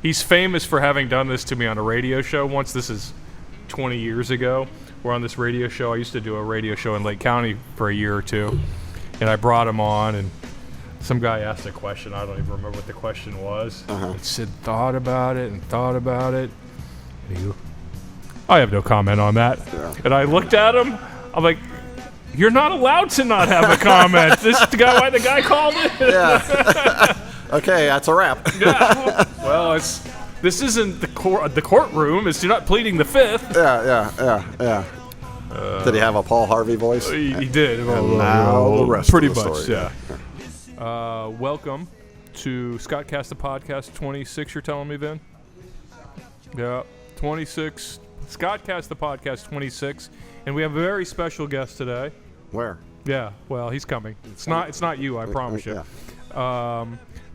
He's famous for having done this to me on a radio show once. This is 20 years ago. We're on this radio show. I used to do a radio show in Lake County for a year or two, and I brought him on, and some guy asked a question. I don't even remember what the question was. Uh-huh. It said, thought about it. I have no comment on that. Yeah. And I looked at him. I'm like, you're not allowed to not have a comment. The guy called it. Yeah. Okay, that's a wrap. Yeah. Well, this isn't the courtroom. You're not pleading the fifth. Yeah. Did he have a Paul Harvey voice? He did. And now the rest pretty of the much, story. Yeah. Welcome to ScottCast, the podcast 26. You're telling me, Vin? Yeah, 26. ScottCast, the podcast 26, and we have a very special guest today. Where? Yeah. Well, he's coming. It's not you. I promise you. Yeah.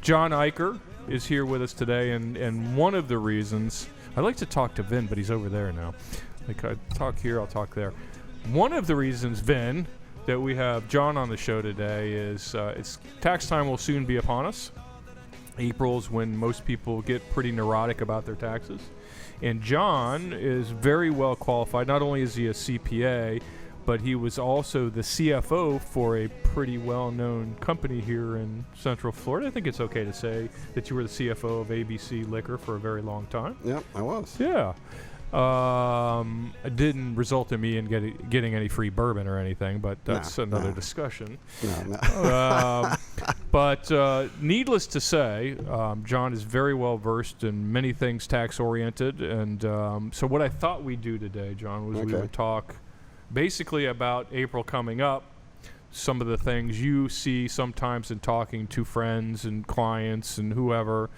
John Eicher is here with us today, and one of the reasons I'd like to talk to Vin, but he's over there now. Like I talk here, I'll talk there. One of the reasons, Vin, that we have John on the show today is it's tax time will soon be upon us. April's when most people get pretty neurotic about their taxes, and John is very well qualified. Not only is he a CPA, but he was also the CFO for a pretty well-known company here in Central Florida. I think it's okay to say that you were the CFO of ABC Liquor for a very long time. Yep, I was. Yeah. It didn't result in me in getting any free bourbon or anything, but that's another discussion. No. But needless to say, John is very well versed in many things tax-oriented. And so what I thought we'd do today, John, was we would talk basically about April coming up, some of the things you see sometimes in talking to friends and clients and whoever,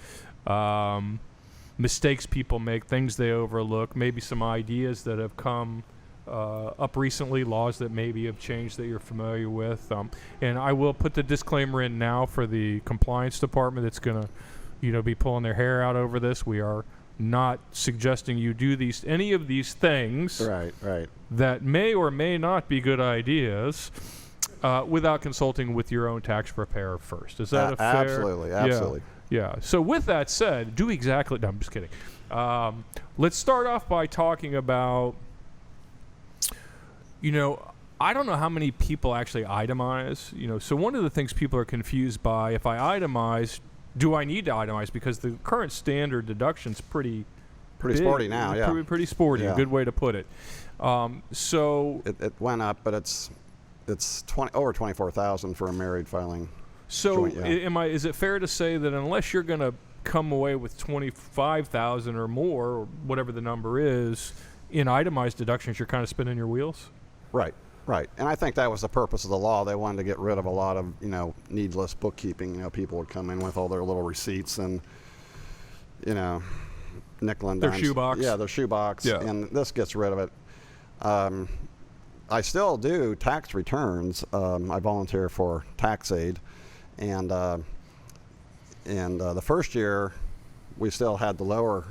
mistakes people make, things they overlook, maybe some ideas that have come up recently, laws that maybe have changed that you're familiar with. And I will put the disclaimer in now for the compliance department that's going to be pulling their hair out over this. We are not suggesting you do any of these things Right. that may or may not be good ideas without consulting with your own tax preparer first. Is that a fair? Absolutely. Yeah. So with that said, do exactly. No, I'm just kidding. Let's start off by talking about, I don't know how many people actually itemize. So one of the things people are confused by, if I itemize, do I need to itemize? Because the current standard deduction's pretty big, sporty now, yeah. Pretty sporty, a good way to put it. So it went up, but it's over $24,000 for a married filing. So joint, yeah. Is it fair to say that unless you're going to come away with $25,000 or more, or whatever the number is, in itemized deductions, you're kind of spinning your wheels? Right. And I think that was the purpose of the law. They wanted to get rid of a lot of, needless bookkeeping. People would come in with all their little receipts and, nickel and dimes. Their shoebox. Yeah, their shoebox. Yeah. And this gets rid of it. I still do tax returns. I volunteer for tax aid. And the first year, we still had the lower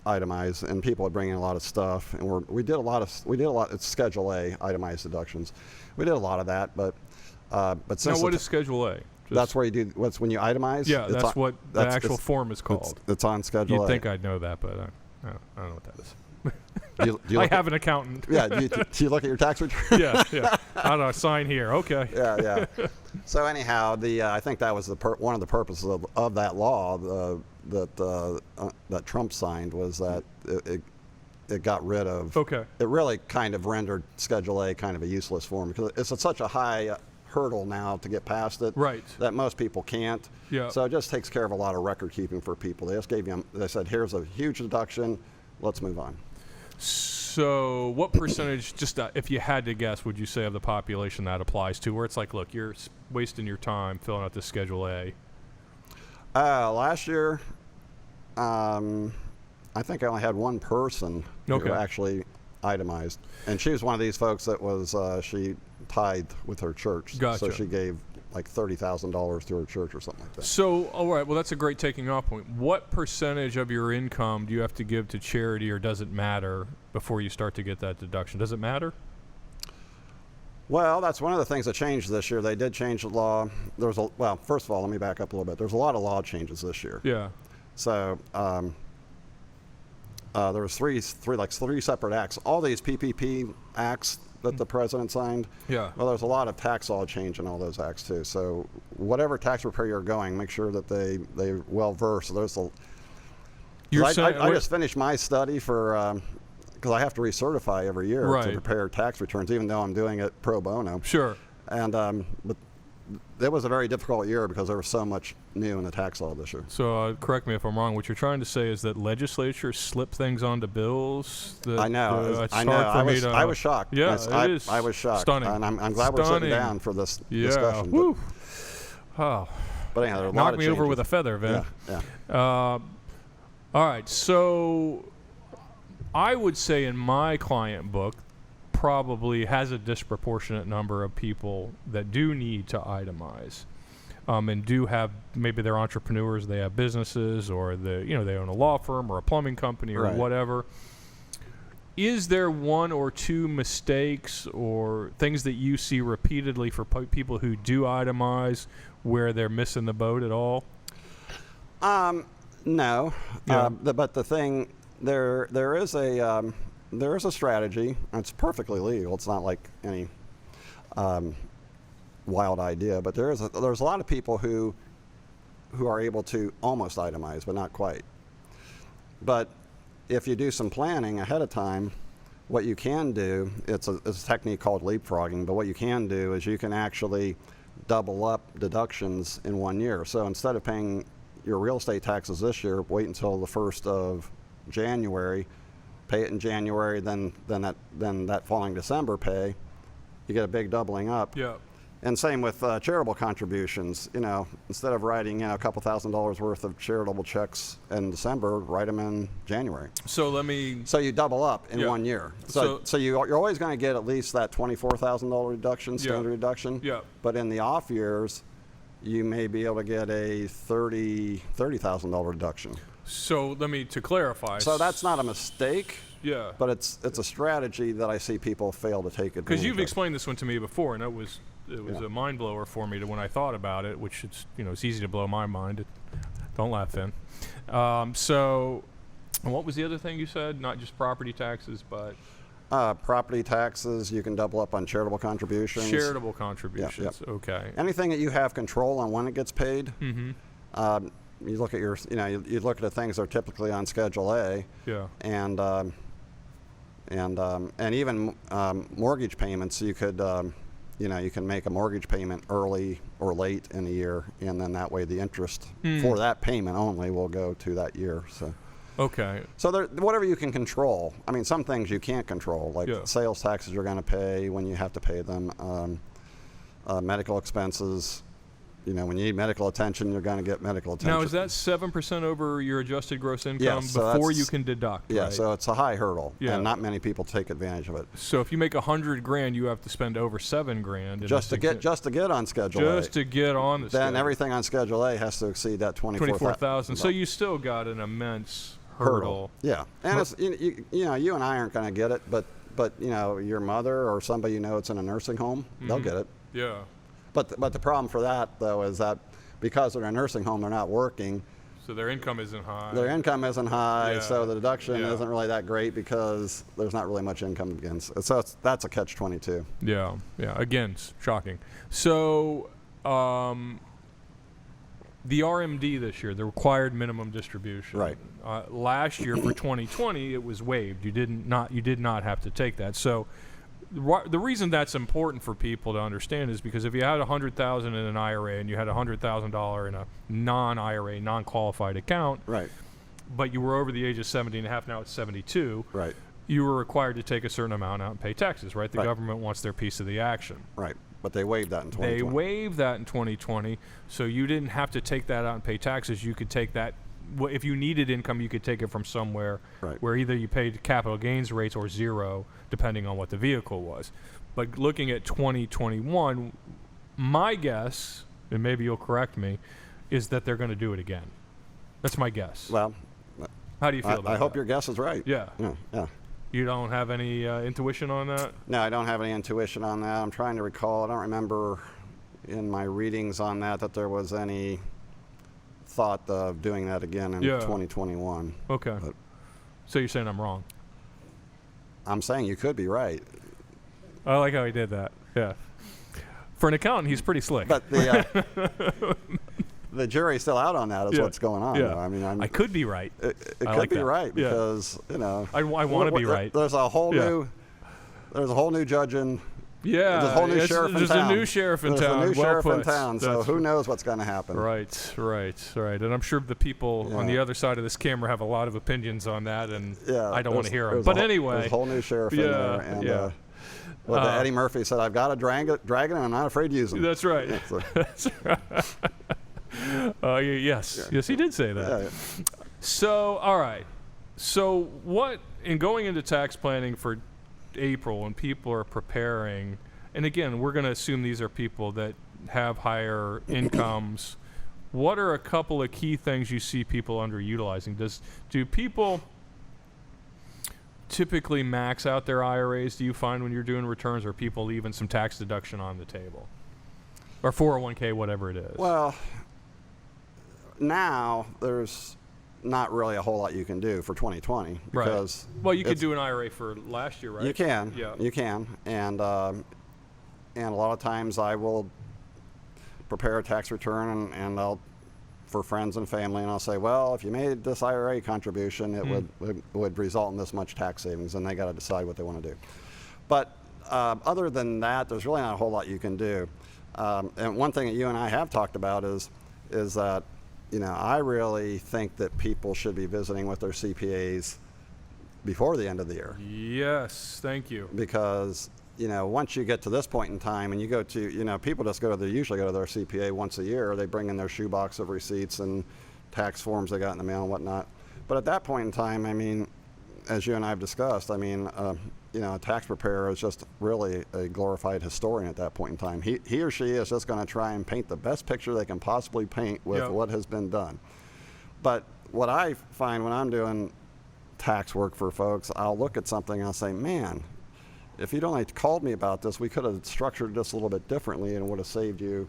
itemized, and people would bring in a lot of stuff, and we did a lot. It's Schedule A itemized deductions. We did a lot of that, but since now, what is Schedule A? That's where you do. When you itemize. Yeah, that's what the actual form is called. It's on Schedule A. You'd think I'd know that, but I don't know what that is. Do you I have an accountant. Yeah. Do you look at your tax return? Yeah. I don't know. Sign here. Okay. Yeah. So anyhow, I think that was one of the purposes of that law that Trump signed, was that it got rid of. Okay. It really kind of rendered Schedule A kind of a useless form, because it's such a high hurdle now to get past it. Right. That most people can't. Yeah. So it just takes care of a lot of record keeping for people. They just they said, here's a huge deduction. Let's move on. So what percentage, just if you had to guess, would you say of the population that applies to, where it's like, look, you're wasting your time filling out this Schedule A? Last year, I think I only had one person who actually itemized. And she was one of these folks that was, she tithed with her church. Gotcha. So she gave like $30,000 to her church or something like that. So, all right, well, that's a great taking off point. What percentage of your income do you have to give to charity, or does it matter before you start to get that deduction? Does it matter? Well, that's one of the things that changed this year. They did change the law. First of all, let me back up a little bit. There's a lot of law changes this year. Yeah. So there was three separate acts. All these PPP acts that the president signed. Yeah. Well, there's a lot of tax law change in all those acts too. So whatever tax repair you're going, make sure that they're well versed. There's a. I just finished my study for. Because I have to recertify every year to prepare tax returns, even though I'm doing it pro bono. Sure. And but it was a very difficult year because there was so much new in the tax law this year. So correct me if I'm wrong. What you're trying to say is that legislatures slip things onto bills. I know. I know. I was shocked. Yeah, I was shocked. Stunning. And I'm glad we're sitting down for this discussion. Woo. Oh. But anyhow, there are a lot knock of me changes. over with a feather, Vin. Yeah. All right. So I would say in my client book, probably has a disproportionate number of people that do need to itemize, and do have, maybe they're entrepreneurs, they have businesses, or they own a law firm or a plumbing company or whatever. Is there one or two mistakes or things that you see repeatedly for people who do itemize where they're missing the boat at all? No. Yeah. But the thing, there is a strategy. It's perfectly legal. It's not like any wild idea. But there's a lot of people who are able to almost itemize, but not quite. But if you do some planning ahead of time, what you can do, it's a technique called leapfrogging. But what you can do is you can actually double up deductions in 1 year. So instead of paying your real estate taxes this year, wait until the 1st of January, pay it in January, then that following December pay, you get a big doubling up. Yeah. And same with charitable contributions. Instead of writing a couple $1,000s worth of charitable checks in December, write them in January. So you double up in 1 year. So you're always going to get at least that $24,000 deduction, standard deduction. Yeah. But in the off years, you may be able to get a $30,000 deduction. So to clarify. So that's not a mistake. Yeah. But it's a strategy that I see people fail to take advantage of. Because you've explained this one to me before, and it was a mind blower for me when I thought about it, which it's easy to blow my mind. Don't laugh, Finn. So what was the other thing you said? Not just property taxes, but property taxes, you can double up on charitable contributions. Charitable contributions, Yep. Okay. Anything that you have control on when it gets paid. Mm-hmm. You look at you look at the things that are typically on Schedule A. Yeah. And even mortgage payments, you could you can make a mortgage payment early or late in the year, and then that way the interest for that payment only will go to that year. So. Okay. So whatever you can control. I mean, some things you can't control, like sales taxes you're going to pay when you have to pay them, medical expenses. When you need medical attention, you're going to get medical attention. Now, is that 7% over your adjusted gross income so before you can deduct? Yeah, right? So it's a high hurdle, and not many people take advantage of it. So if you make $100,000, you have to spend over $7,000 just to get on Schedule A. Just to get on the schedule. Then everything on Schedule A has to exceed that $24,000. So you still got an immense hurdle. Yeah, and it's, you and I aren't going to get it, but your mother or somebody it's in a nursing home, they'll get it. Yeah. But the problem for that, though, is that because they're in a nursing home, they're not working. So their income isn't high. So the deduction isn't really that great because there's not really much income against. So that's a catch-22. Yeah. Again, it's shocking. So the RMD this year, the required minimum distribution. Right. Last year for 2020, it was waived. You did not have to take that. So the reason that's important for people to understand is because if you had $100,000 in an IRA and you had $100,000 in a non-IRA, non-qualified account, right, but you were over the age of 70 and a half, now it's 72, right, you were required to take a certain amount out and pay taxes, right? The government wants their piece of the action. Right, but they waived that in 2020. They waived that in 2020, so you didn't have to take that out and pay taxes. You could take that. If you needed income, you could take it from somewhere where either you paid capital gains rates or zero, depending on what the vehicle was. But looking at 2021, my guess, and maybe you'll correct me, is that they're going to do it again. That's my guess. Well, how do you feel about that? I hope your guess is right. Yeah. Yeah. You don't have any intuition on that? No, I don't have any intuition on that. I'm trying to recall. I don't remember in my readings on that there was any thought of doing that again in 2021. Okay. But so you're saying I'm wrong? I'm saying you could be right. I like how he did that. Yeah. For an accountant, he's pretty slick. But the jury's still out on that is what's going on. Yeah. I mean, I could be right. It could be right because, I want to be right. There's a whole new judge in. Yeah, there's a whole new sheriff in town. There's a new sheriff in town. There's a new sheriff put. in town, so who knows what's going to happen. Right. And I'm sure the people on the other side of this camera have a lot of opinions on that, and I don't want to hear them. But anyway. There's a whole new sheriff in there. And, Eddie Murphy said, I've got a dragon and I'm not afraid to use him. That's right. That's right. Yes, he did say that. Yeah. So, all right. So what, in going into tax planning for April, when people are preparing, and again, we're going to assume these are people that have higher incomes, what are a couple of key things you see people underutilizing? Do people typically max out their IRAs, do you find, when you're doing returns, or people leaving some tax deduction on the table? Or 401k, whatever it is? Well, now there's not really a whole lot you can do for 2020 because you could do an IRA for last year, right? You can. Yeah. You can. And a lot of times I will prepare a tax return and I'll for friends and family, and I'll say, well, if you made this IRA contribution, it would result in this much tax savings, and they got to decide what they want to do. But other than that, there's really not a whole lot you can do. And one thing that you and I have talked about is that, I really think that people should be visiting with their CPAs before the end of the year. Yes, thank you. Because once you get to this point in time and you go to, people just usually go to their CPA once a year. They bring in their shoebox of receipts and tax forms they got in the mail and whatnot. But at that point in time, I mean, as you and I have discussed, I mean, a tax preparer is just really a glorified historian at that point in time. He or she is just going to try and paint the best picture they can possibly paint with what has been done. But what I find when I'm doing tax work for folks, I'll look at something and I'll say, man, if you'd only called me about this, we could have structured this a little bit differently and would have saved you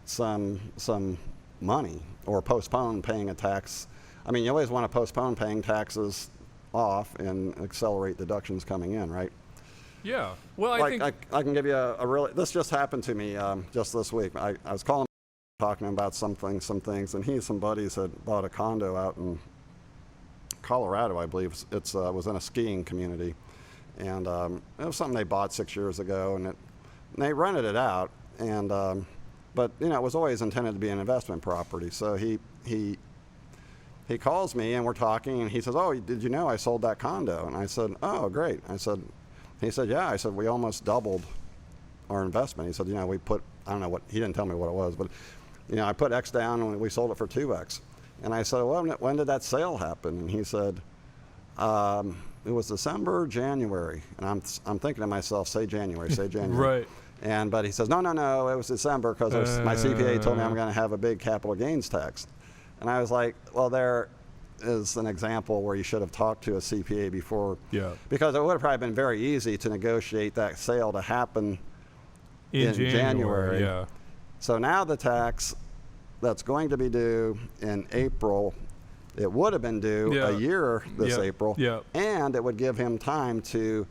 some money or postponed paying a tax. I mean, you always want to postpone paying taxes off and accelerate deductions coming in, right? Yeah. Well, I can give you this just happened to me just this week. I was calling, talking about some things, and he and some buddies had bought a condo out in Colorado, I believe. It was in a skiing community. And it was something they bought 6 years ago, and they rented it out. And but it was always intended to be an investment property. So he calls me, and we're talking, and he says, "Oh, did you know I sold that condo?" And I said, "Oh, great." He said, "Yeah." I said, "We almost doubled our investment." He said, we put, I don't know what, he didn't tell me what it was, but I put X down and we sold it for 2X. And I said, "Well, when did that sale happen?" And he said, it was December, January, and I'm thinking to myself, say January. Right. But he says, no, it was December because my CPA told me I'm going to have a big capital gains tax. And I was like, well, there is an example where you should have talked to a CPA before. Yeah. Because it would have probably been very easy to negotiate that sale to happen in January. Yeah. So now the tax that's going to be due in April, it would have been due a year this April, and it would give him time to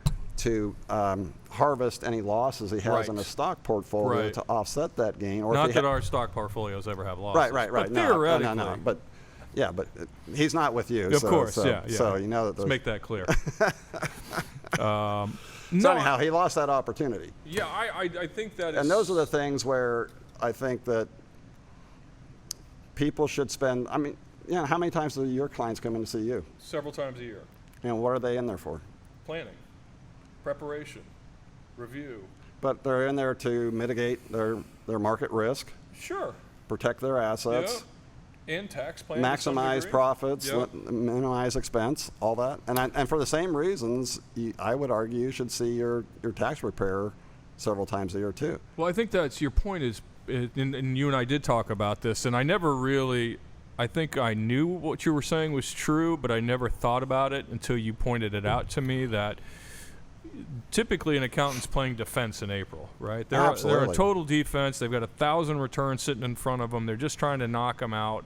harvest any losses he has in the stock portfolio to offset that gain. Or not that our stock portfolios ever have losses. Right. But theoretically. No. But he's not with you. Of course, So that let's make that clear. So anyhow, he lost that opportunity. Yeah, I think that is. And those are the things where I think that people should spend, I mean, how many times do your clients come in to see you? Several times a year. And what are they in there for? Planning, preparation, review. But they're in there to mitigate their market risk. Sure. Protect their assets. Yeah. And tax planning. Maximize profits, minimize expense, all that. And for the same reasons, I would argue you should see your tax preparer several times a year too. Well, I think that's your point is, and you and I did talk about this, and I never really, I think I knew what you were saying was true, but I never thought about it until you pointed it out to me that, typically an accountant's playing defense in April, right? They're Absolutely. a total defense. They've got 1,000 returns sitting in front of them. They're just trying to knock them out.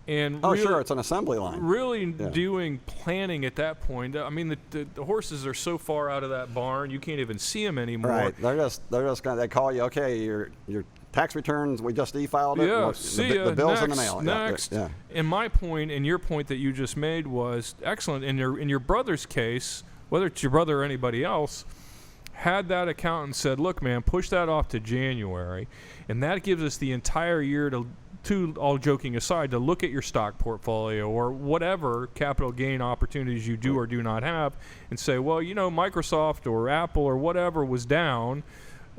And sure, it's an assembly line. Really doing planning at that point. I mean, the horses are so far out of that barn, you can't even see them anymore. Right. They're just going. They call you. Okay, your tax returns. We just e-filed it. Yeah. The bill's in the mail. Next. Yeah. And my point, and your point that you just made was excellent. In your brother's case, whether it's your brother or anybody else, had that accountant said, "Look, man, push that off to January," and that gives us the entire year to, all joking aside, to look at your stock portfolio or whatever capital gain opportunities you do or do not have and say, well, Microsoft or Apple or whatever was down.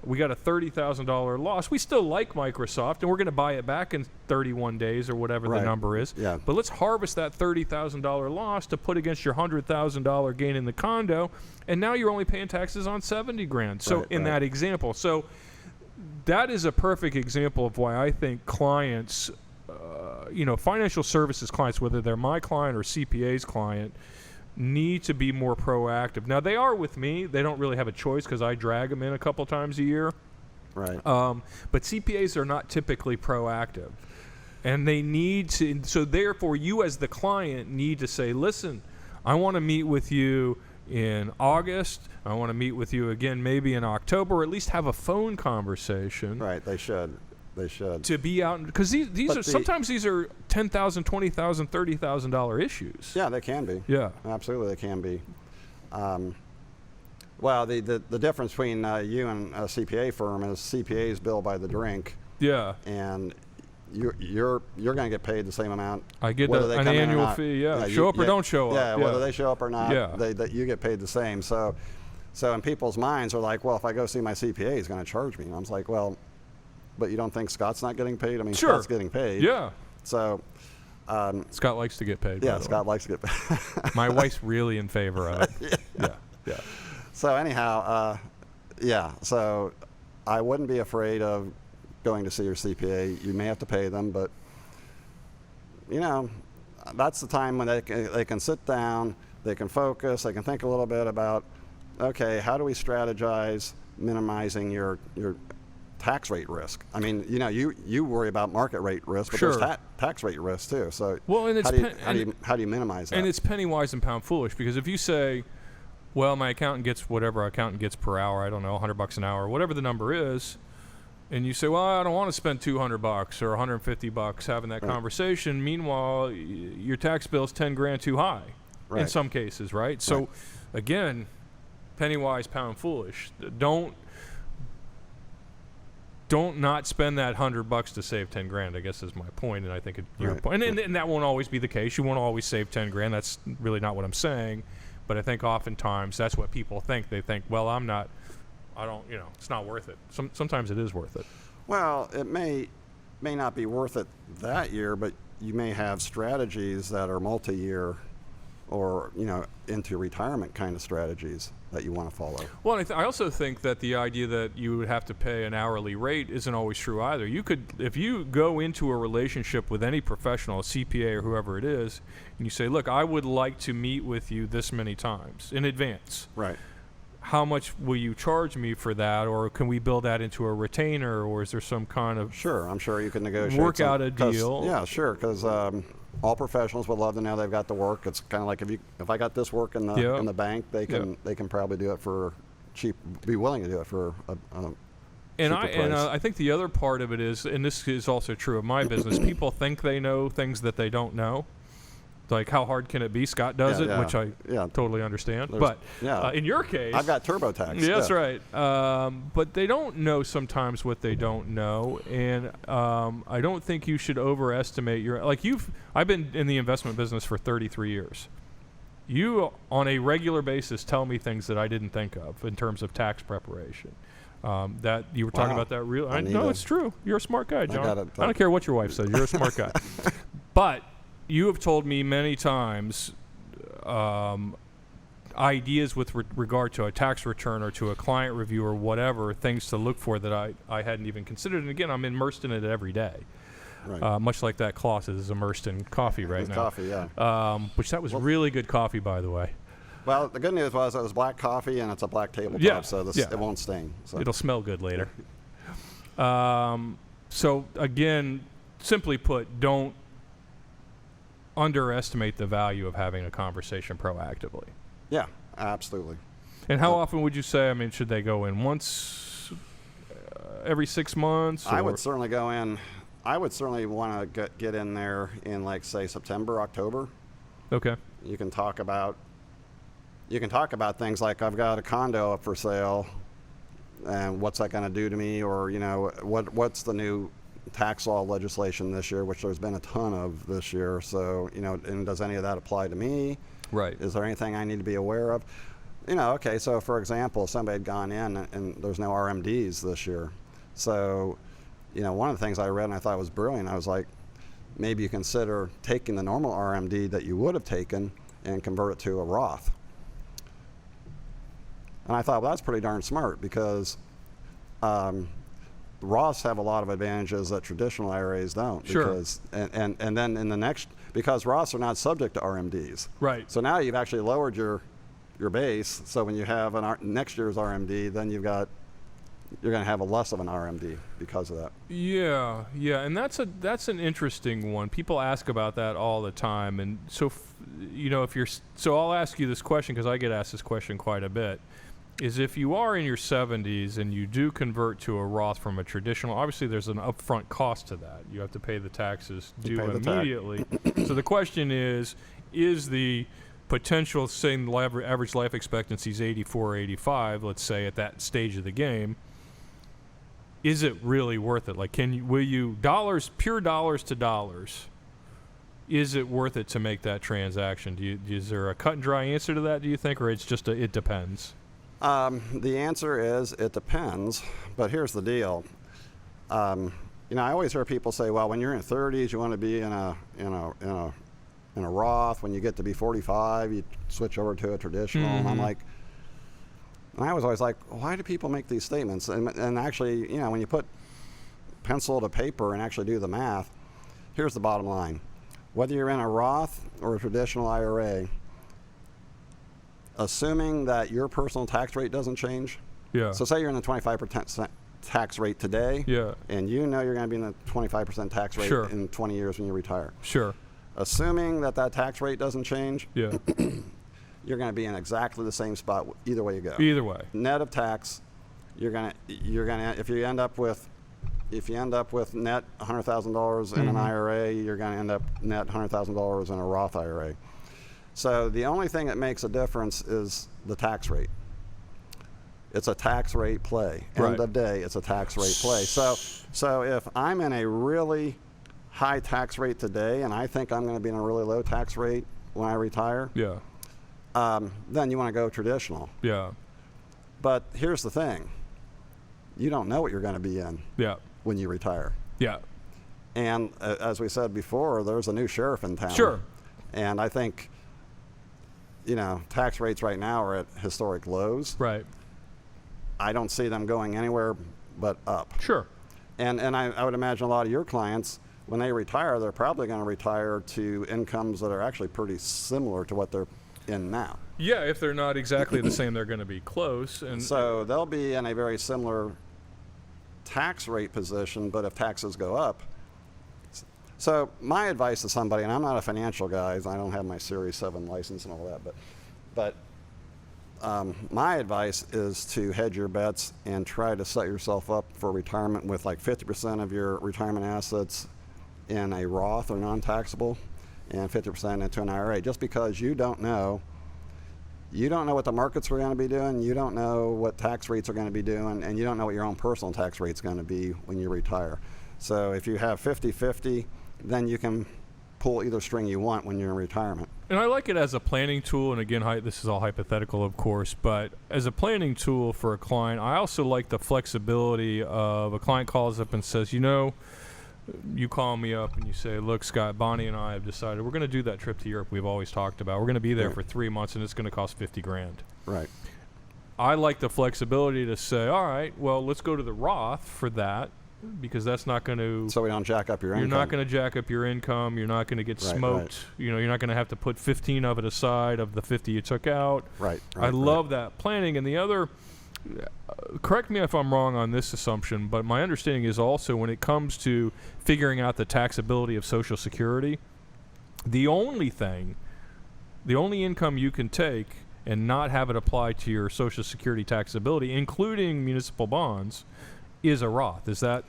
We got a $30,000 loss. We still like Microsoft, and we're going to buy it back in 31 days or whatever the number is. Yeah. But let's harvest that $30,000 loss to put against your $100,000 gain in the condo, and now you're only paying taxes on $70,000. So that example. So that is a perfect example of why I think clients, financial services clients, whether they're my client or CPA's client, need to be more proactive. Now, they are with me. They don't really have a choice because I drag them in a couple times a year. Right. But CPAs are not typically proactive. And they need to, so therefore you as the client need to say, listen, I want to meet with you in August. I want to meet with you again maybe in October, or at least have a phone conversation. Right, they should. They should. To be out, because these are sometimes these are $10,000, $20,000, $30,000 issues. Yeah, they can be. Yeah, absolutely, they can be. Well, the difference between you and a CPA firm is CPAs bill by the drink. Yeah, and you're going to get paid the same amount. I get an annual fee. Yeah, show up or don't show up. Yeah, whether they show up or not. Yeah, that you get paid the same. So in people's minds are like, well, if I go see my CPA, he's going to charge me. And I'm like, well, but you don't think Scott's not getting paid? I mean, sure. Scott's getting paid. Yeah. So Scott likes to get paid. Yeah, Scott likes to get paid. My wife's really in favor of it. Yeah. So anyhow, so I wouldn't be afraid of going to see your CPA. You may have to pay them, but that's the time when they can sit down, they can focus, they can think a little bit about, okay, how do we strategize minimizing your tax rate risk? I mean, you worry about market rate risk, but sure. there's tax rate risk too. So how do you minimize that? And it's penny wise and pound foolish, because if you say, well, my accountant gets whatever our accountant gets per hour, I don't know, $100 an hour, whatever the number is, and you say, well, I don't want to spend $200 or $150 having that conversation. Meanwhile, your tax bill's $10,000 too high in some cases, right? So, again, penny wise, pound foolish. Don't not spend that $100 to save $10,000. I guess is my point, and I think your point, and that won't always be the case. You won't always save $10,000. That's really not what I'm saying, but I think oftentimes that's what people think. They think, well, it's not worth it. Sometimes it is worth it. Well, it may not be worth it that year, but you may have strategies that are multi-year or, into retirement kind of strategies that you want to follow. Well, I also think that the idea that you would have to pay an hourly rate isn't always true either. You could, if you go into a relationship with any professional, a CPA or whoever it is, and you say, look, I would like to meet with you this many times in advance. Right. How much will you charge me for that, or can we build that into a retainer, or is there some kind of Sure, I'm sure you can negotiate. Work out a deal. Yeah, sure, because all professionals would love to know they've got the work. It's kind of like if I got this work in the bank, they can probably do it for cheap. Be willing to do it for a cheaper price. I think the other part of it is, and this is also true of my business, people think they know things that they don't know. Like, how hard can it be? Scott does it, which I totally understand. But in your case, I've got TurboTax. Yeah, that's right. But they don't know sometimes what they don't know, and I don't think you should overestimate your. I've been in the investment business for 33 years. You, on a regular basis, tell me things that I didn't think of in terms of tax preparation. That you were talking about that real. I know it's true. You're a smart guy, John. I don't care what your wife says. You're a smart guy. But you have told me many times ideas with regard to a tax return or to a client review or whatever, things to look for that I hadn't even considered. And again, I'm immersed in it every day. Right. Much like that cloth is immersed in coffee right now. Coffee, yeah. Which that was really good coffee, by the way. Well, the good news was it was black coffee and it's a black tabletop, so it won't stain. So. It'll smell good later. So again, simply put, don't underestimate the value of having a conversation proactively. Yeah, absolutely. And how often would you say, I mean, should they go in once every 6 months? I would certainly go in. I would certainly want to get in there in, like, say, September, October. Okay. You can talk about things like, I've got a condo up for sale, and what's that going to do to me? Or, you know, what's the new tax law legislation this year, which there's been a ton of this year. So, you know, and does any of that apply to me? Right. Is there anything I need to be aware of? You know, okay, so for example, somebody had gone in and there's no RMDs this year. So, you know, one of the things I read and I thought was brilliant, I was like, maybe you consider taking the normal RMD that you would have taken and convert it to a Roth. And I thought, well, that's pretty darn smart, because Roths have a lot of advantages that traditional IRAs don't. Sure. Because, and then in the next, because Roths are not subject to RMDs. Right. So now you've actually lowered your base. So when you have next year's RMD, then you're going to have a less of an RMD because of that. Yeah, and that's an interesting one. People ask about that all the time, and so you know, so I'll ask you this question, because I get asked this question quite a bit. Is if you are in your 70s and you do convert to a Roth from a traditional, obviously there's an upfront cost to that. You have to pay the taxes due immediately. So the question is the potential, say the average life expectancy is 84 or 85, let's say, at that stage of the game, is it really worth it? Like, will you pure dollars to dollars, is it worth it to make that transaction? Is there a cut and dry answer to that, do you think, or it's just it depends? The answer is it depends, but here's the deal. You know, I always hear people say, well, when you're in your 30s, you want to be in a Roth. When you get to be 45, you switch over to a traditional. Mm-hmm. And I'm like, and I was always like, why do people make these statements? And actually, you know, when you put pencil to paper and actually do the math, here's the bottom line. Whether you're in a Roth or a traditional IRA, assuming that your personal tax rate doesn't change. Yeah. So say you're in the 25% tax rate today. Yeah. And you know you're going to be in the 25% tax rate in 20 years when you retire. Sure. Assuming that tax rate doesn't change. Yeah. You're going to be in exactly the same spot either way you go. Either way. Net of tax, you're going to if you end up with net $100,000 in an IRA, you're going to end up net $100,000 in a Roth IRA. So the only thing that makes a difference is the tax rate. It's a tax rate play. Right. End of day, it's a tax rate play. So if I'm in a really high tax rate today, and I think I'm going to be in a really low tax rate when I retire, yeah, then you want to go traditional. Yeah. But here's the thing. You don't know what you're going to be in when you retire. Yeah. And as we said before, there's a new sheriff in town. Sure. And I think, you know, tax rates right now are at historic lows. Right. I don't see them going anywhere but up. Sure. And I would imagine a lot of your clients, when they retire, they're probably going to retire to incomes that are actually pretty similar to what they're in now. Yeah, if they're not exactly the same, they're going to be close. And so they'll be in a very similar tax rate position, but if taxes go up. So my advice to somebody, and I'm not a financial guy, I don't have my Series 7 license and all that, but my advice is to hedge your bets and try to set yourself up for retirement with like 50% of your retirement assets in a Roth or non-taxable and 50% into an IRA, just because you don't know what the markets are going to be doing, you don't know what tax rates are going to be doing, and you don't know what your own personal tax rate's going to be when you retire. So if you have 50-50, then you can pull either string you want when you're in retirement. And I like it as a planning tool, and again, this is all hypothetical, of course, but as a planning tool for a client, I also like the flexibility of a client calls up and says, you know, you call me up and you say, look, Scott, Bonnie and I have decided we're going to do that trip to Europe we've always talked about. We're going to be there for 3 months, and it's going to cost $50,000. Right. I like the flexibility to say, all right, well, let's go to the Roth for that, because that's not going to. So we don't jack up your income. You're not going to jack up your income. You're not going to get smoked. Right. You're not going to have to put 15 of it aside of the 50 you took out. Right. I love that planning. And the other, correct me if I'm wrong on this assumption, but my understanding is also when it comes to figuring out the taxability of Social Security, the only income you can take and not have it apply to your Social Security taxability, including municipal bonds, is a Roth. Is that?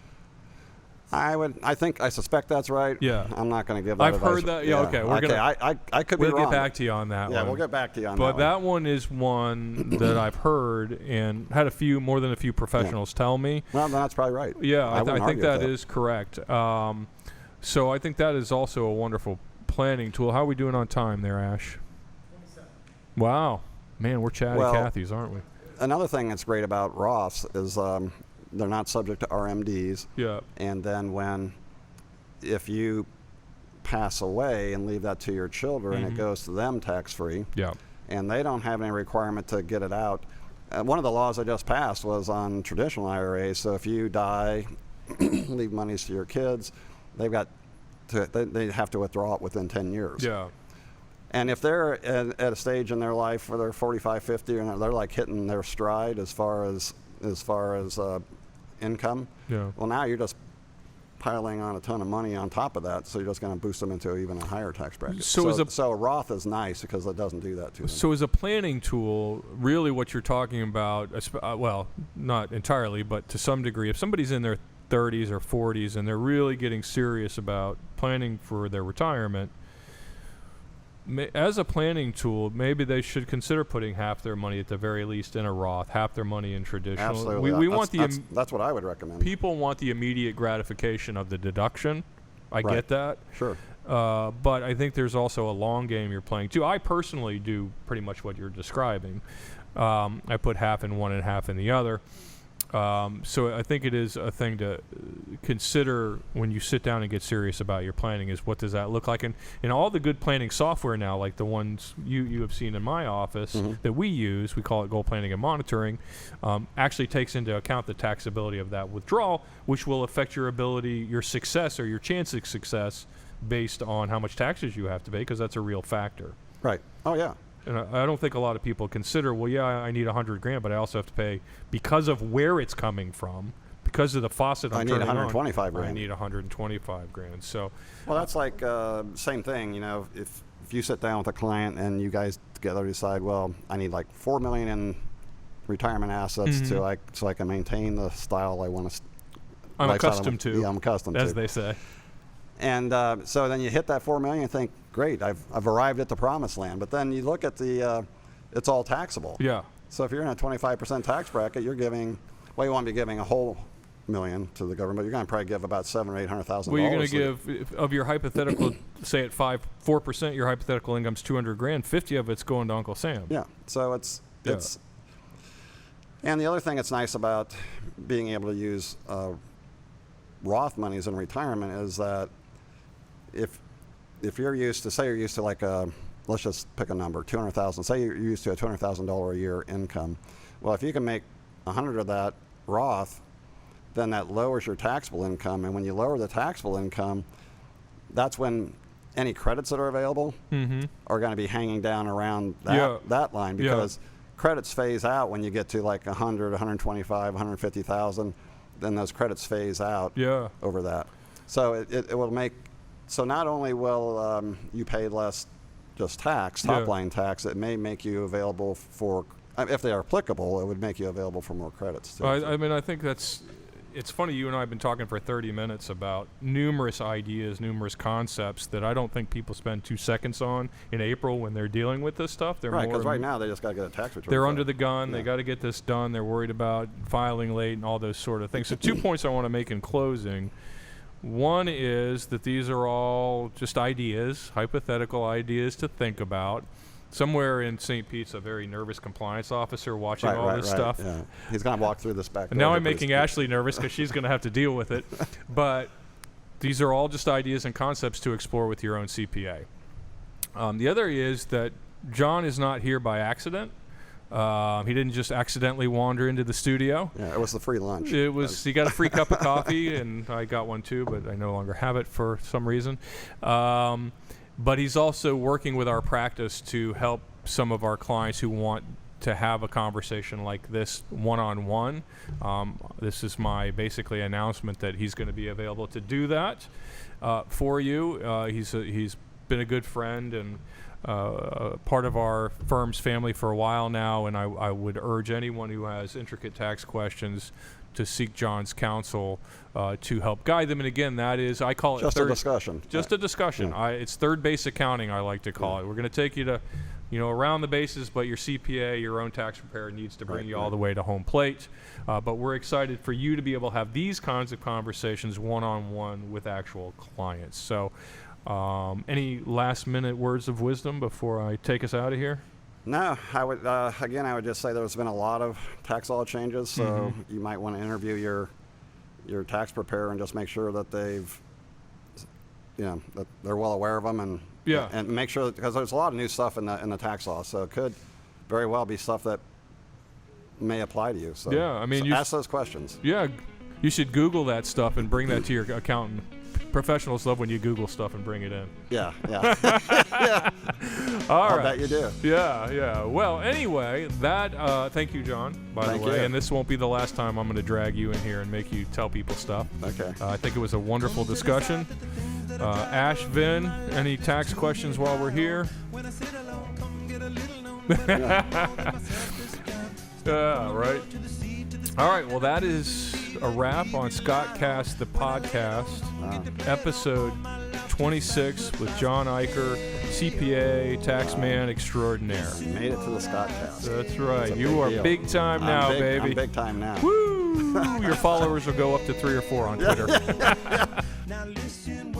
I suspect that's right. Yeah. I'm not going to give that I've advice. heard that. Yeah. Okay. I could be wrong. We'll get back to you on that one. Yeah, we'll get back to you on that. But that one is one that I've heard and had more than a few professionals tell me. Well, then that's probably right. Yeah, I think that is correct. So I think that is also a wonderful planning tool. How are we doing on time there, Ash? 27. Wow. Man, we're chatty Cathy's, aren't we? Another thing that's great about Roths is they're not subject to RMDs. Yeah. And then if you pass away and leave that to your children, it goes to them tax-free. Yeah. And they don't have any requirement to get it out. One of the laws I just passed was on traditional IRAs. So if you die, leave monies to your kids, they have to withdraw it within 10 years. Yeah. And if they're at a stage in their life where they're 45, 50, and they're like hitting their stride as far as income, well, now you're just piling on a ton of money on top of that, so you're just going to boost them into even a higher tax bracket. So a Roth is nice because it doesn't do that to them. So as a planning tool, really what you're talking about, well, not entirely, but to some degree, if somebody's in their 30s or 40s and they're really getting serious about planning for their retirement, as a planning tool, maybe they should consider putting half their money at the very least in a Roth, half their money in traditional. Absolutely. That's what I would recommend. People want the immediate gratification of the deduction. I get that. Sure. But I think there's also a long game you're playing too. I personally do pretty much what you're describing. I put half in one and half in the other. So I think it is a thing to consider when you sit down and get serious about your planning is what does that look like? And all the good planning software now, like the ones you have seen in my office that we use, we call it Goal Planning and Monitoring, actually takes into account the taxability of that withdrawal, which will affect your ability, your success or your chance of success based on how much taxes you have to pay, because that's a real factor. Right. Oh, yeah. And I don't think a lot of people consider, well, yeah, I need $100,000, but I also have to pay because of where it's coming from, because of the faucet I'm turning on. I need $125,000. I need $125,000. So, well, that's like same thing. You know, if you sit down with a client and you guys together decide, well, I need like $4 million in retirement assets so I can maintain the style I want to. I'm accustomed to. Yeah, I'm accustomed to, as they say. And so then you hit that $4 million and think, great, I've arrived at the promised land. But then you look at it's all taxable. Yeah. So if you're in a 25% tax bracket, you're giving, well, you won't be giving a whole million to the government. You're going to probably give about $700,000 or $800,000. Well, you're going to give of your hypothetical, say at 4%, your hypothetical income's $200,000. 50 of it's going to Uncle Sam. Yeah. So it's. And the other thing that's nice about being able to use Roth monies in retirement is that if you're used to like let's just pick a number, $200,000. Say you're used to a $200,000 a year income. Well, if you can make 100 of that Roth, then that lowers your taxable income. And when you lower the taxable income, that's when any credits that are available are going to be hanging down around that line, because credits phase out when you get to like 100, 125, 150,000. Then those credits phase out over that. So it will make. So not only will you pay less just top line tax, it may make you available for, if they are applicable, it would make you available for more credits too. I mean, I think it's funny, you and I have been talking for 30 minutes about numerous ideas, numerous concepts that I don't think people spend 2 seconds on in April when they're dealing with this stuff. They're right, because right now they just got to get a tax return. They're under the gun. They got to get this done. They're worried about filing late and all those sort of things. So 2 points I want to make in closing. One is that these are all just ideas, hypothetical ideas to think about. Somewhere in St. Pete's, a very nervous compliance officer watching all this stuff. Yeah. He's going to walk through this back door. And now I'm making Ashley nervous because she's going to have to deal with it. But these are all just ideas and concepts to explore with your own CPA. The other is that John is not here by accident. He didn't just accidentally wander into the studio. Yeah, it was the free lunch. It was. He got a free cup of coffee, and I got one too, but I no longer have it for some reason. But he's also working with our practice to help some of our clients who want to have a conversation like this one-on-one. This is my basically announcement that he's going to be available to do that for you. He's been a good friend and part of our firm's family for a while now, and I would urge anyone who has intricate tax questions to seek John's counsel to help guide them. And again, that is, I call it just a discussion. Just a discussion. Yeah. It's third base accounting, I like to call it. We're going to take you to, around the bases, but your CPA, your own tax preparer, needs to bring you all the way to home plate. But we're excited for you to be able to have these kinds of conversations one-on-one with actual clients. So any last-minute words of wisdom before I take us out of here? No, I would I would just say there's been a lot of tax law changes, so you might want to interview your tax preparer and just make sure that they've, that they're well aware of them, and make sure, because there's a lot of new stuff in the tax law, so it could very well be stuff that may apply to you. So yeah, I mean, ask those questions. Yeah, you should Google that stuff and bring that to your accountant. Professionals love when you Google stuff and bring it in. Yeah. All right. I bet you do. Yeah. Well, anyway, thank you, John, by the way. You. And this won't be the last time I'm going to drag you in here and make you tell people stuff. Okay. I think it was a wonderful discussion. Ash, Vin, any tax questions while we're here? Yeah, right. All right, well, that is a wrap on ScottCast, the podcast, episode 26 with John Eicher, CPA, taxman extraordinaire. You made it to the ScottCast. That's right. You are big time now, baby. I'm big time now. Woo! Your followers will go up to 3 or 4 on Twitter. Now listen.